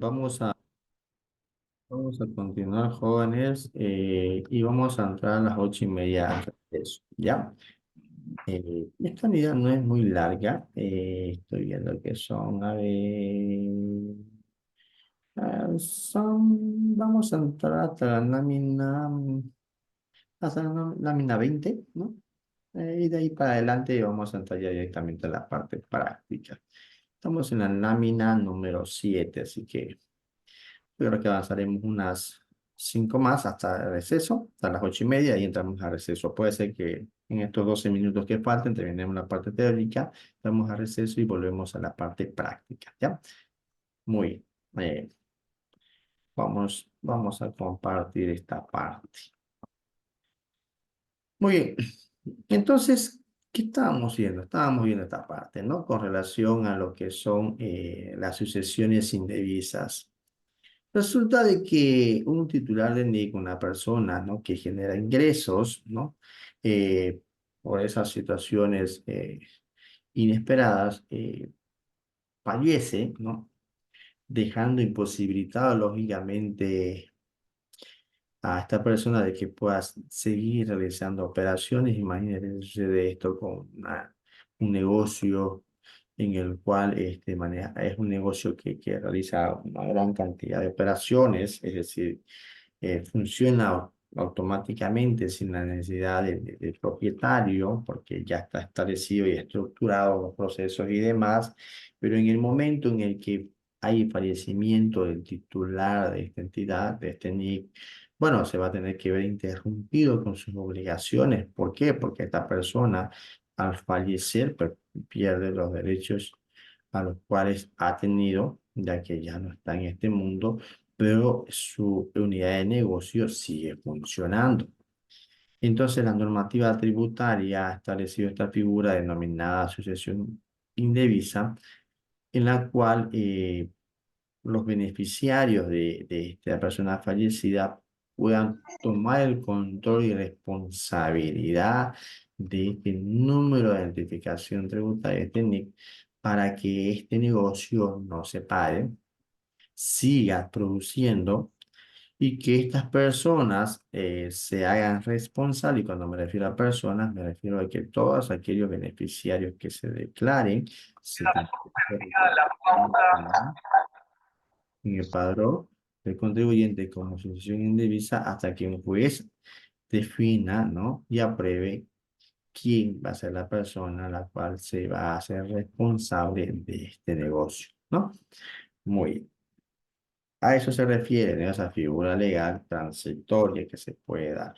vamos a continuar, jóvenes, y vamos a entrar a las 8:30 al receso, ¿ya? Esta unidad no es muy larga, estoy viendo que son, a ver, vamos a entrar hasta la lámina 20, ¿no? Y de ahí para adelante vamos a entrar ya directamente a la parte práctica. Estamos en la lámina número 7, así que yo creo que avanzaremos unas 5 más hasta el receso, hasta las 8:30 y entramos a receso. Puede ser que en estos 12 minutos que falten terminemos la parte teórica, vamos a receso y volvemos a la parte práctica, ¿ya? Muy bien. Vamos a compartir esta parte. Muy bien. Entonces, ¿qué estábamos viendo? Estábamos viendo esta parte, ¿no? Con relación a lo que son las sucesiones indebidas. Resulta de que un titular de NIC, una persona, ¿no? Que genera ingresos, ¿no? Eh, por esas situaciones inesperadas, fallece, ¿no? Dejando imposibilitado, lógicamente, a esta persona de que pueda seguir realizando operaciones. Imagínense, sucede esto con un negocio en el cual es un negocio que realiza una gran cantidad de operaciones, es decir, funciona automáticamente sin la necesidad del propietario, porque ya está establecido y estructurado los procesos y demás, pero en el momento en el que hay fallecimiento del titular de esta entidad, de este NIC, bueno, se va a tener que ver interrumpido con sus obligaciones. ¿Por qué? Porque esta persona, al fallecer, pierde los derechos a los cuales ha tenido, ya que ya no está en este mundo, pero su unidad de negocio sigue funcionando. Entonces, la normativa tributaria ha establecido esta figura denominada sucesión indebisa, en la cual los beneficiarios de esta persona fallecida puedan tomar el control y responsabilidad de este número de identificación tributaria, este NIC, para que este negocio no se pare, siga produciendo y que estas personas se hagan responsables. Y cuando me refiero a personas, me refiero a que todos aquellos beneficiarios que se declaren se tienen que en el padrón del contribuyente como sucesión indebisa hasta que un juez defina, ¿no? Y apruebe quién va a ser la persona a la cual se va a hacer responsable de este negocio, ¿no? Muy bien. A eso se refiere, ¿no? Esa figura legal transitoria que se puede dar.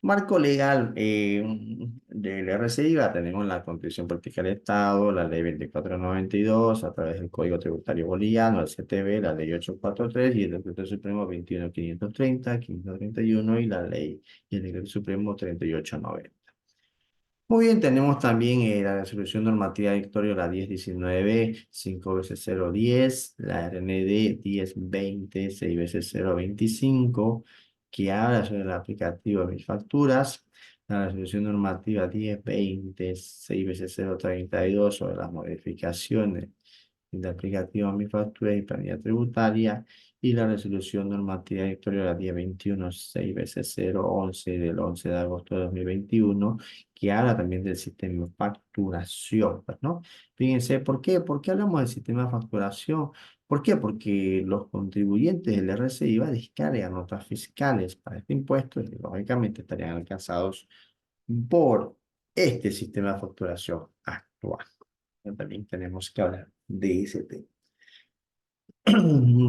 Marco legal del RCIVA tenemos la Constitución Política del Estado, la Ley 2492, a través del Código Tributario Boliviano, el CTB, la Ley 843 y el Decreto Supremo 21530, 531 y la Ley y el Decreto Supremo 3890. Muy bien, tenemos también la resolución normativa victoria, la 1019, 5 veces 010, la RND 1020, 6 veces 025, que habla sobre el aplicativo de mis facturas, la resolución normativa 1020, 6 veces 032 sobre las modificaciones de aplicativo a mi factura y planilla tributaria, y la resolución normativa victoria, la 1021, 6 veces 011 del 11 de agosto de 2021, que habla también del sistema de facturación, pues, ¿no? Fíjense, ¿por qué? ¿Por qué hablamos del sistema de facturación? ¿Por qué? Porque los contribuyentes del RCIVA descargan notas fiscales para este impuesto y lógicamente estarían alcanzados por este sistema de facturación actual. También tenemos que hablar de ese tema.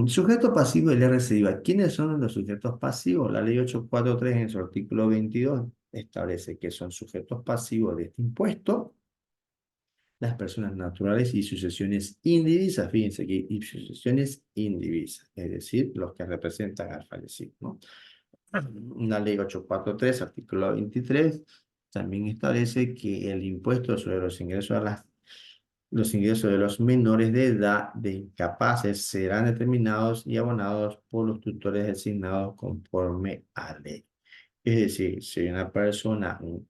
Sujeto pasivo del RCIVA. ¿Quiénes son los sujetos pasivos? La ley 843 en su artículo 22 establece que son sujetos pasivos de este impuesto las personas naturales y sucesiones indivisas. Fíjense aquí, y sucesiones indivisas, es decir, los que representan al fallecido, ¿no? La ley 843, artículo 23, también establece que el impuesto sobre los ingresos de los menores de edad de incapaces serán determinados y abonados por los tutores designados conforme a ley. Es decir, si una persona, un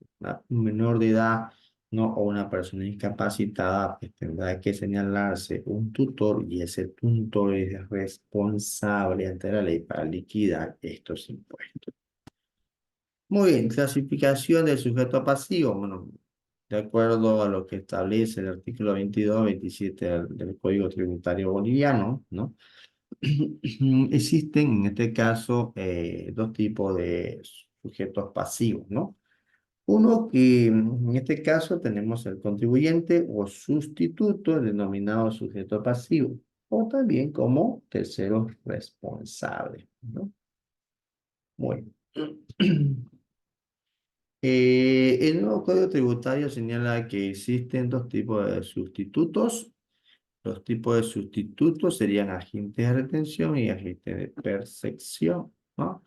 menor de edad, ¿no? O una persona incapacitada, pues tendrá que señalarse un tutor y ese tutor es responsable ante la ley para liquidar estos impuestos. Muy bien, clasificación del sujeto pasivo. Bueno, de acuerdo a lo que establece el artículo 22, 27 del Código Tributario Boliviano, ¿no? Existen en este caso dos tipos de sujetos pasivos, ¿no? Uno que en este caso tenemos el contribuyente o sustituto denominado sujeto pasivo, o también como terceros responsables, ¿no? Bueno. El nuevo Código Tributario señala que existen dos tipos de sustitutos. Los tipos de sustitutos serían agentes de retención y agentes de percepción, ¿no?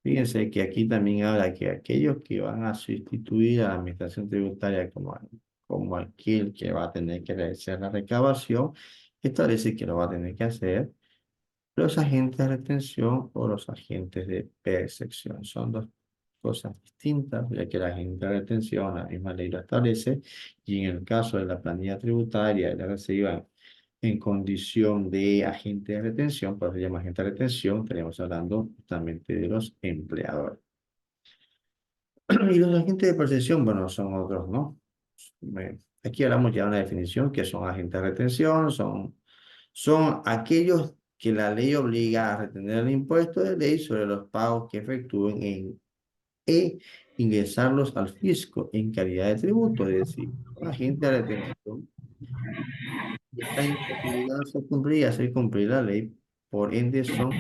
Fíjense que aquí también habla que aquellos que van a sustituir a la administración tributaria como aquel que va a tener que realizar la recabación, establece que lo va a tener que hacer los agentes de retención o los agentes de percepción. Son dos cosas distintas, ya que la agente de retención, la misma ley lo establece, y en el caso de la planilla tributaria, la reciban en condición de agente de retención, por eso se llama agente de retención, estaríamos hablando justamente de los empleadores. Y los agentes de percepción, bueno, son otros, ¿no? Aquí hablamos ya de una definición que son agentes de retención, son aquellos que la ley obliga a retener el impuesto de ley sobre los pagos que efectúen e ingresarlos al fisco en calidad de tributo, es decir, un agente de retención y está en imposibilidad de hacer cumplir la ley, por ende son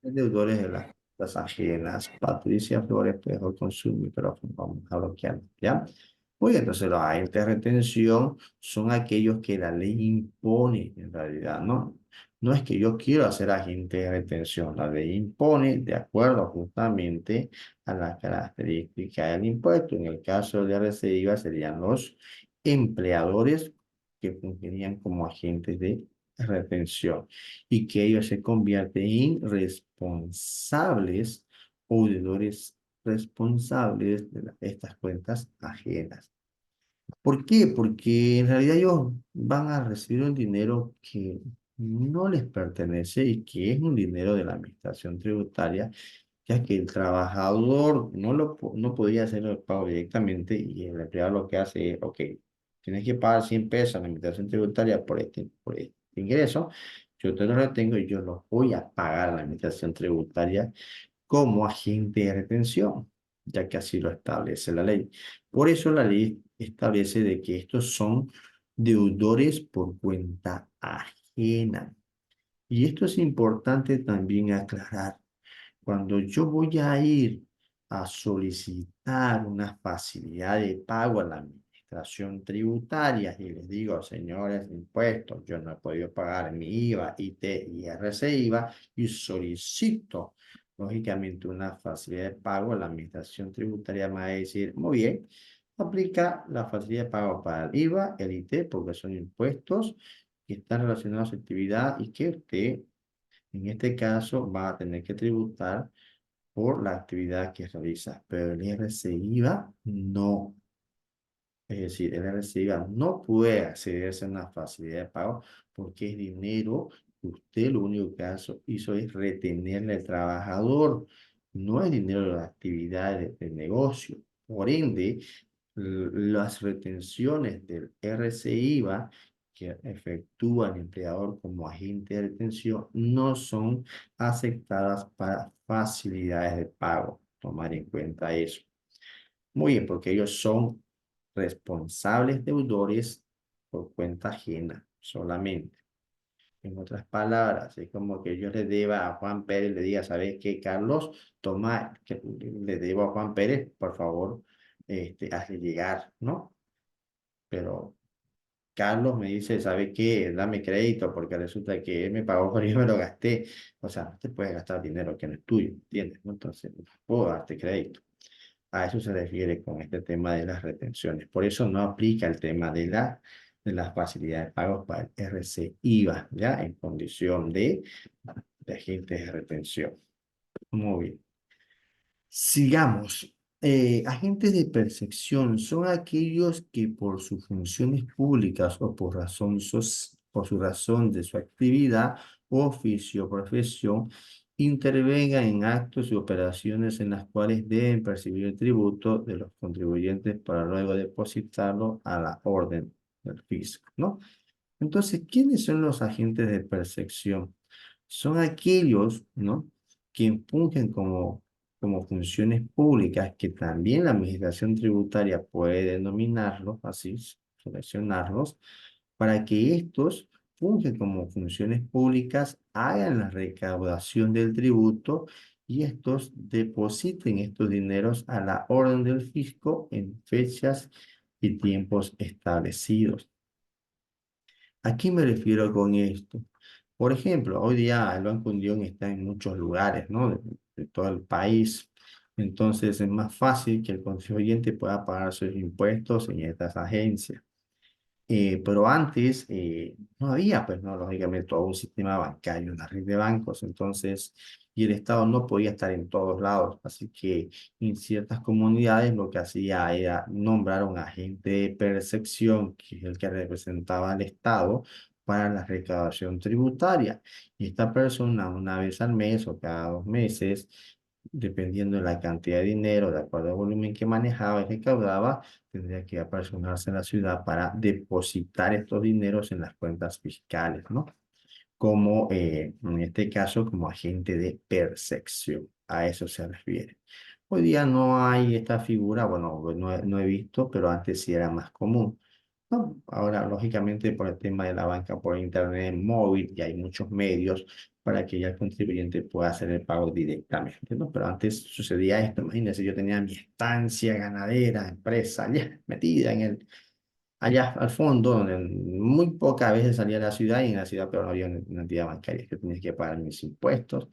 deudores de las cuentas ajenas. Patricia Flores, peor con su micrófono, vamos a bloquear, ¿ya? Muy bien, entonces los agentes de retención son aquellos que la ley impone en realidad, ¿no? No es que yo quiero hacer agente de retención, la ley impone de acuerdo justamente a las características del impuesto. En el caso de RCIVA serían los empleadores que funcionarían como agentes de retención y que ellos se convierten en responsables o deudores responsables de estas cuentas ajenas. ¿Por qué? Porque en realidad ellos van a recibir un dinero que no les pertenece y que es un dinero de la administración tributaria, ya que el trabajador no podía hacer el pago directamente y el empleado lo que hace es, ok, tienes que pagar 100 pesos a la administración tributaria por este ingreso, yo te lo retengo y yo lo voy a pagar a la administración tributaria como agente de retención, ya que así lo establece la ley. Por eso la ley establece de que estos son deudores por cuenta ajena. Y esto es importante también aclarar. Cuando yo voy a ir a solicitar una facilidad de pago a la administración tributaria y les digo, señores de impuestos, yo no he podido pagar mi IVA, IT y RC-IVA y solicito, lógicamente, una facilidad de pago, la administración tributaria me va a decir, muy bien, aplica la facilidad de pago para el IVA, el IT, porque son impuestos que están relacionados a su actividad y que usted en este caso va a tener que tributar por la actividad que realiza, pero el IRS-IVA no. Es decir, el IRS-IVA no puede accederse a una facilidad de pago porque es dinero que usted lo único que hizo es retenerle al trabajador, no es dinero de la actividad del negocio. Por ende, las retenciones del RCIVA que efectúa el empleador como agente de retención no son aceptadas para facilidades de pago. Tomar en cuenta eso. Muy bien, porque ellos son responsables deudores por cuenta ajena solamente. En otras palabras, es como que yo le deba a Juan Pérez, le diga, ¿sabes qué, Carlos? Toma, que le debo a Juan Pérez, por favor, hazle llegar, ¿no? Pero Carlos me dice, ¿sabe qué? Dame crédito porque resulta que él me pagó, pero yo me lo gasté. O sea, no te puedes gastar dinero que no es tuyo, ¿entiendes? ¿No? Entonces, no puedo darte crédito. A eso se refiere con este tema de las retenciones. Por eso no aplica el tema de las facilidades de pagos para el RC-IVA, ¿ya? En condición de agentes de retención. Muy bien. Sigamos. Agentes de percepción son aquellos que por sus funciones públicas o por su razón de su actividad, oficio o profesión, intervengan en actos y operaciones en las cuales deben percibir el tributo de los contribuyentes para luego depositarlo a la orden del fisco, ¿no? Entonces, ¿quiénes son los agentes de percepción? Son aquellos, ¿no? Que fungen como funciones públicas, que también la administración tributaria puede denominarlos, así, seleccionarlos, para que estos fungen como funciones públicas, hagan la recaudación del tributo y estos depositen estos dineros a la orden del fisco en fechas y tiempos establecidos. ¿A qué me refiero con esto? Por ejemplo, hoy día el Banco Unión está en muchos lugares, ¿no? De todo el país. Entonces es más fácil que el contribuyente pueda pagar sus impuestos en estas agencias. Pero antes no había, pues, no, lógicamente, todo un sistema bancario, una red de bancos, entonces, y el Estado no podía estar en todos lados, así que en ciertas comunidades lo que hacía era nombrar un agente de percepción, que es el que representaba al Estado para la recaudación tributaria. Y esta persona, una vez al mes o cada 2 meses, dependiendo de la cantidad de dinero, de acuerdo al volumen que manejaba y recaudaba, tendría que apersonarse en la ciudad para depositar estos dineros en las cuentas fiscales, ¿no? Como en este caso, como agente de percepción. A eso se refiere. Hoy día no hay esta figura, bueno, no he visto, pero antes sí era más común. No, ahora, lógicamente, por el tema de la banca por internet móvil, y hay muchos medios para que ya el contribuyente pueda hacer el pago directamente, ¿no? Pero antes sucedía esto, imagínense, yo tenía mi estancia ganadera, empresa, allá, metida allá al fondo, donde muy pocas veces salía a la ciudad, y en la ciudad, pero no había una entidad bancaria, que tenía que pagar mis impuestos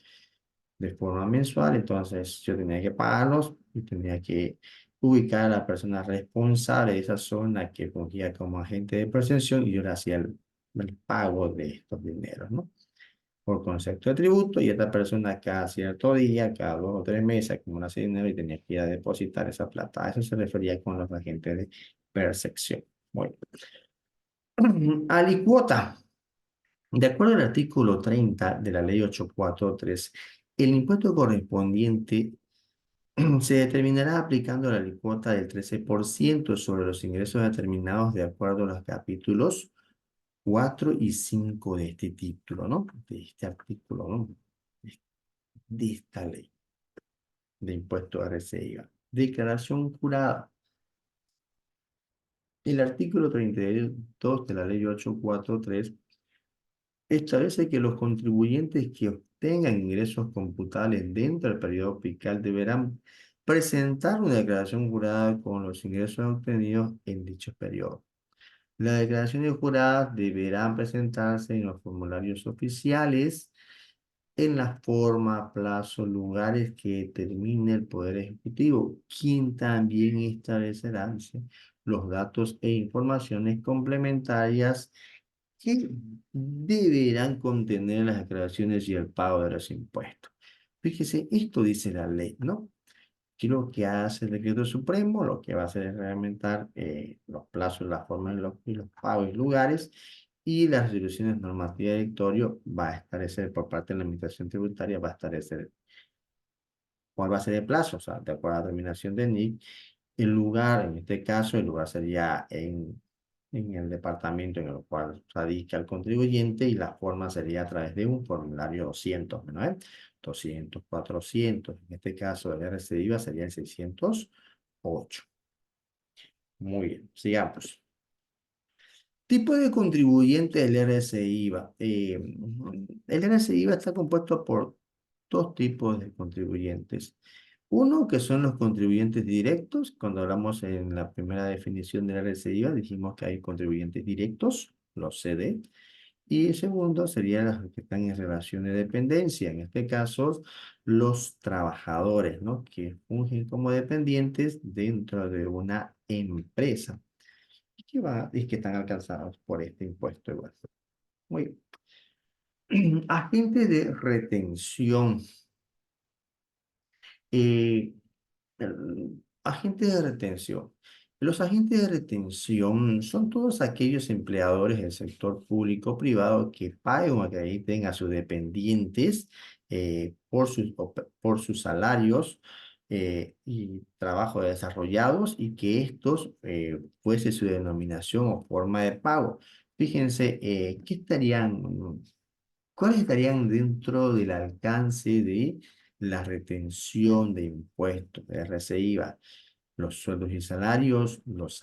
de forma mensual, entonces yo tenía que pagarlos y tenía que ubicar a la persona responsable de esa zona que fungía como agente de percepción, y yo le hacía el pago de estos dineros, ¿no? Por concepto de tributo, y esta persona cada cierto día, cada 2 o 3 meses, acumula ese dinero y tenía que ir a depositar esa plata. A eso se refería con los agentes de percepción. Bueno, alicuota. De acuerdo al artículo 30 de la ley 843, el impuesto correspondiente se determinará aplicando la alícuota del 13% sobre los ingresos determinados de acuerdo a los capítulos 4 y 5 de este título, ¿no? De este artículo, ¿no? De esta ley de impuesto a RCIVA. Declaración jurada. El artículo 32 de la ley 843 establece que los contribuyentes que obtengan ingresos computables dentro del periodo fiscal deberán presentar una declaración jurada con los ingresos obtenidos en dicho periodo. Las declaraciones juradas deberán presentarse en los formularios oficiales en la forma, plazo, lugares que determine el Poder Ejecutivo, quien también establecerá, dice, los datos e informaciones complementarias que deberán contener las declaraciones y el pago de los impuestos. Fíjese, esto dice la ley, ¿no? Aquí lo que hace el decreto supremo, lo que va a hacer es reglamentar los plazos, las formas y los pagos y lugares, y las resoluciones normativas de directorio va a establecer por parte de la administración tributaria, va a establecer cuál va a ser el plazo, o sea, de acuerdo a la determinación de NIC. El lugar, en este caso, el lugar sería en el departamento en el cual radica el contribuyente, y la forma sería a través de un formulario 200, ¿no? 200, 400, en este caso el RCIVA sería el 608. Muy bien, sigamos. Tipo de contribuyente del RCIVA. El RCIVA está compuesto por dos tipos de contribuyentes. Uno, que son los contribuyentes directos. Cuando hablamos en la primera definición del RCIVA, dijimos que hay contribuyentes directos, los CD. Y el segundo serían los que están en relación de dependencia. En este caso, los trabajadores, ¿no? Que fungen como dependientes dentro de una empresa y que están alcanzados por este impuesto igual. Muy bien. Agentes de retención. Eh, Agentes de retención. Los agentes de retención son todos aquellos empleadores del sector público o privado que pagan o acrediten a sus dependientes por sus salarios y trabajos desarrollados y que estos fuese su denominación o forma de pago. Fíjense, ¿cuáles estarían dentro del alcance de la retención de impuestos de RCI? Los sueldos y salarios, los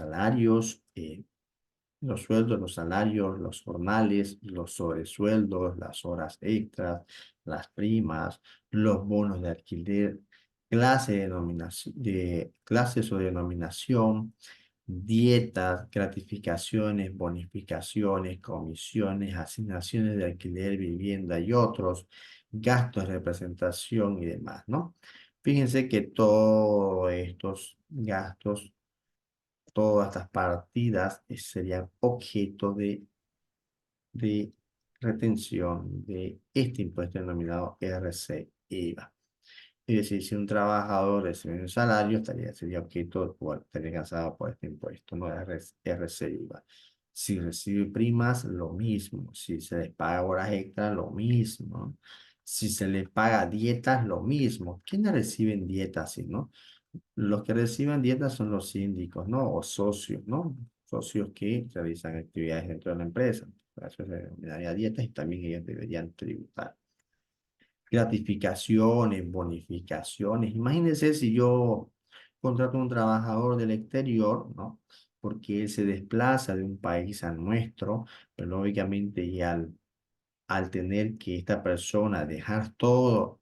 sueldos, los salarios, los formales, los sobresueldos, las horas extras, las primas, los bonos de alquiler, clases o denominación, dietas, gratificaciones, bonificaciones, comisiones, asignaciones de alquiler, vivienda y otros, gastos de representación y demás, ¿no? Fíjense que todos estos gastos, todas estas partidas serían objeto de retención de este impuesto denominado RC-IVA. Es decir, si un trabajador recibe un salario, sería objeto o estaría cansado por este impuesto, no RC-IVA. Si recibe primas, lo mismo. Si se les paga horas extras, lo mismo. Si se les paga dietas, lo mismo. ¿Quiénes reciben dietas, sí, no? Los que reciben dietas son los síndicos, ¿no? O socios, ¿no? Socios que realizan actividades dentro de la empresa. Para eso se denominaría dietas y también ellos deberían tributar. Gratificaciones, bonificaciones. Imagínense si yo contrato a un trabajador del exterior, ¿no? Porque él se desplaza de un país a nuestro, pero lógicamente y al tener que esta persona dejar todo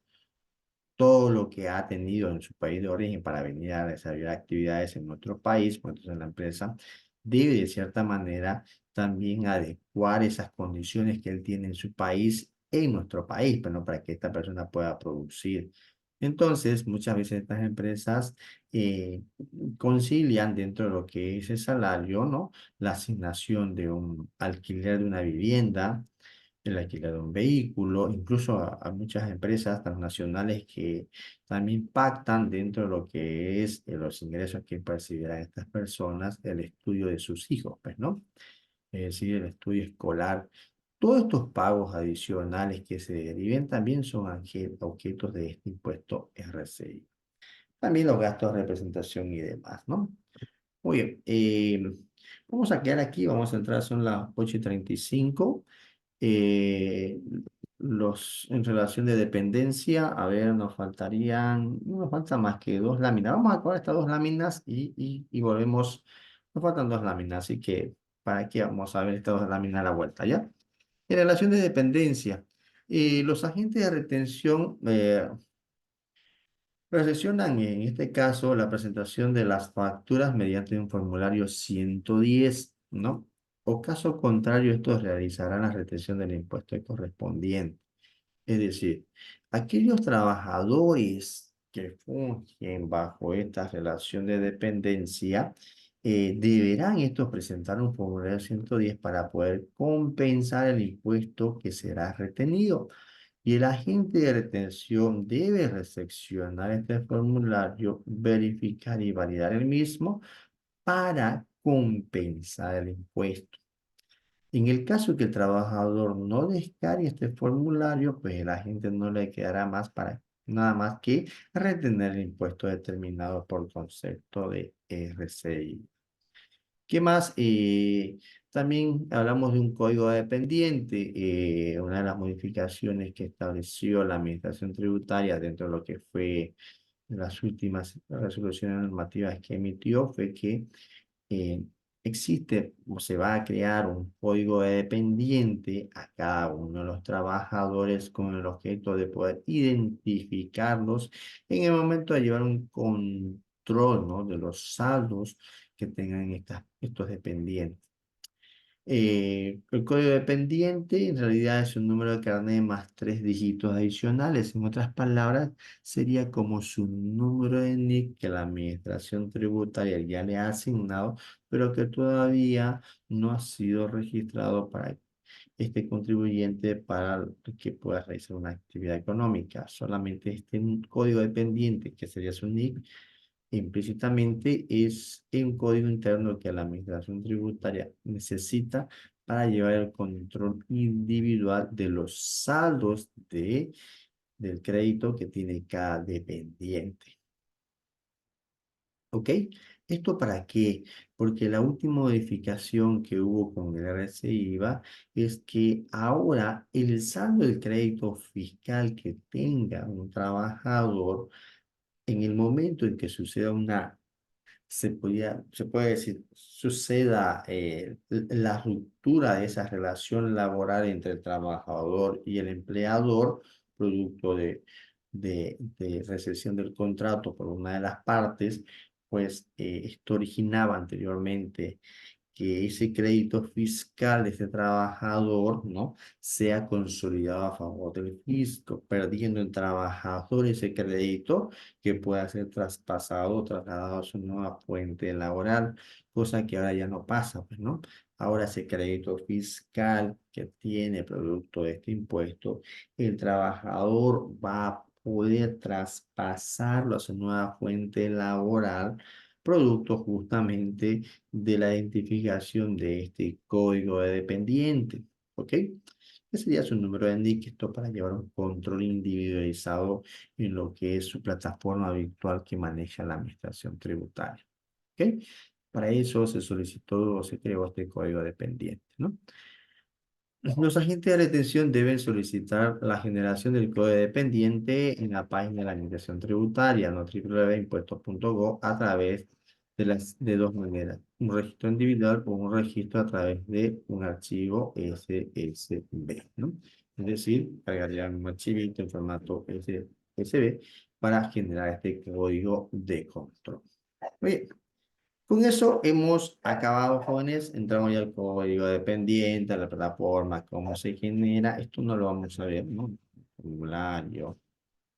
lo que ha tenido en su país de origen para venir a desarrollar actividades en nuestro país, pues entonces la empresa debe de cierta manera también adecuar esas condiciones que él tiene en su país, en nuestro país, pero no para que esta persona pueda producir. Entonces, muchas veces estas empresas eh, concilian dentro de lo que es el salario, ¿no? La asignación de un alquiler de una vivienda, el alquiler de un vehículo, incluso a muchas empresas transnacionales que también pactan dentro de lo que es los ingresos que percibirán estas personas, el estudio de sus hijos, pues, ¿no? Es decir, el estudio escolar. Todos estos pagos adicionales que se deriven también son objetos de este impuesto RCI. También los gastos de representación y demás, ¿no? Muy bien, vamos a quedar aquí, vamos a entrar, son las 8:35. Eh, en relación de dependencia, a ver, no nos faltan más que dos láminas. Vamos a acabar estas dos láminas y volvemos. Nos faltan dos láminas, así que para aquí vamos a ver estas dos láminas a la vuelta, ¿ya? En relación de dependencia, los agentes de retención recepcionan en este caso la presentación de las facturas mediante un formulario 110, ¿no? O caso contrario, estos realizarán la retención del impuesto correspondiente. Es decir, aquellos trabajadores que fungen bajo esta relación de dependencia, deberán estos presentar un formulario 110 para poder compensar el impuesto que será retenido. Y el agente de retención debe recepcionar este formulario, verificar y validar el mismo para compensar el impuesto. En el caso que el trabajador no descargue este formulario, pues la gente no le quedará más para nada más que retener el impuesto determinado por concepto de RCI. ¿Qué más? También hablamos de un código dependiente. Una de las modificaciones que estableció la Administración Tributaria dentro de lo que fue las últimas resoluciones normativas que emitió fue que eh, existe o se va a crear un código dependiente a cada uno de los trabajadores con el objeto de poder identificarlos en el momento de llevar un control, ¿no? De los saldos que tengan estos dependientes. El código dependiente en realidad es un número de carnet más tres dígitos adicionales. En otras palabras, sería como su número de NIC que la administración tributaria ya le ha asignado, pero que todavía no ha sido registrado para este contribuyente para que pueda realizar una actividad económica. Solamente este código dependiente, que sería su NIC, implícitamente es un código interno que la administración tributaria necesita para llevar el control individual de los saldos del crédito que tiene cada dependiente. ¿Ok? ¿Esto para qué? Porque la última modificación que hubo con el RCIVA es que ahora el saldo del crédito fiscal que tenga un trabajador en el momento en que suceda se puede decir, suceda la ruptura de esa relación laboral entre el trabajador y el empleador, producto de recesión del contrato por una de las partes, pues esto originaba anteriormente que ese crédito fiscal de ese trabajador, ¿no? Sea consolidado a favor del fisco, perdiendo el trabajador ese crédito que pueda ser traspasado o trasladado a su nueva fuente laboral, cosa que ahora ya no pasa, pues, ¿no? Ahora ese crédito fiscal que tiene producto de este impuesto, el trabajador va a poder traspasarlo a su nueva fuente laboral, producto justamente de la identificación de este código de dependiente, ¿ok? Que sería su número de NIC, esto para llevar un control individualizado en lo que es su plataforma virtual que maneja la administración tributaria, ¿ok? Para eso se solicitó o se creó este código dependiente, ¿no? Los agentes de retención deben solicitar la generación del código dependiente en la página de la Administración Tributaria, no www.impuestos.gov, a través de dos maneras: un registro individual o un registro a través de un archivo SSB, ¿no? Es decir, cargarían un archivito en formato SSB para generar este código de control. Muy con eso hemos acabado, jóvenes. Entramos ya al código dependiente, a la plataforma, cómo se genera. Esto no lo vamos a ver, ¿no? Formulario,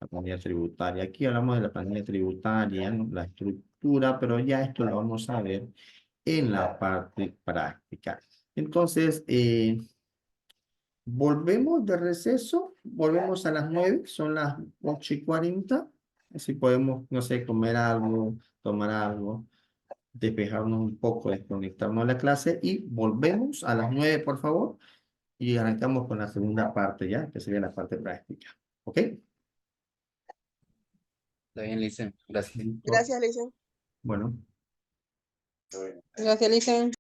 la planilla tributaria. Aquí hablamos de la planilla tributaria, ¿no? La estructura, pero ya esto lo vamos a ver en la parte práctica. Entonces, volvemos de receso, volvemos a las 9, son las 8:40. Así podemos, no sé, comer algo, tomar algo, despejarnos un poco, desconectarnos de la clase y volvemos a las 9, por favor, y arrancamos con la segunda parte ya, que sería la parte práctica. ¿Ok? Está bien, Licen. Gracias. Listo. Gracias, Lisa. Bueno. Gracias, Lisa.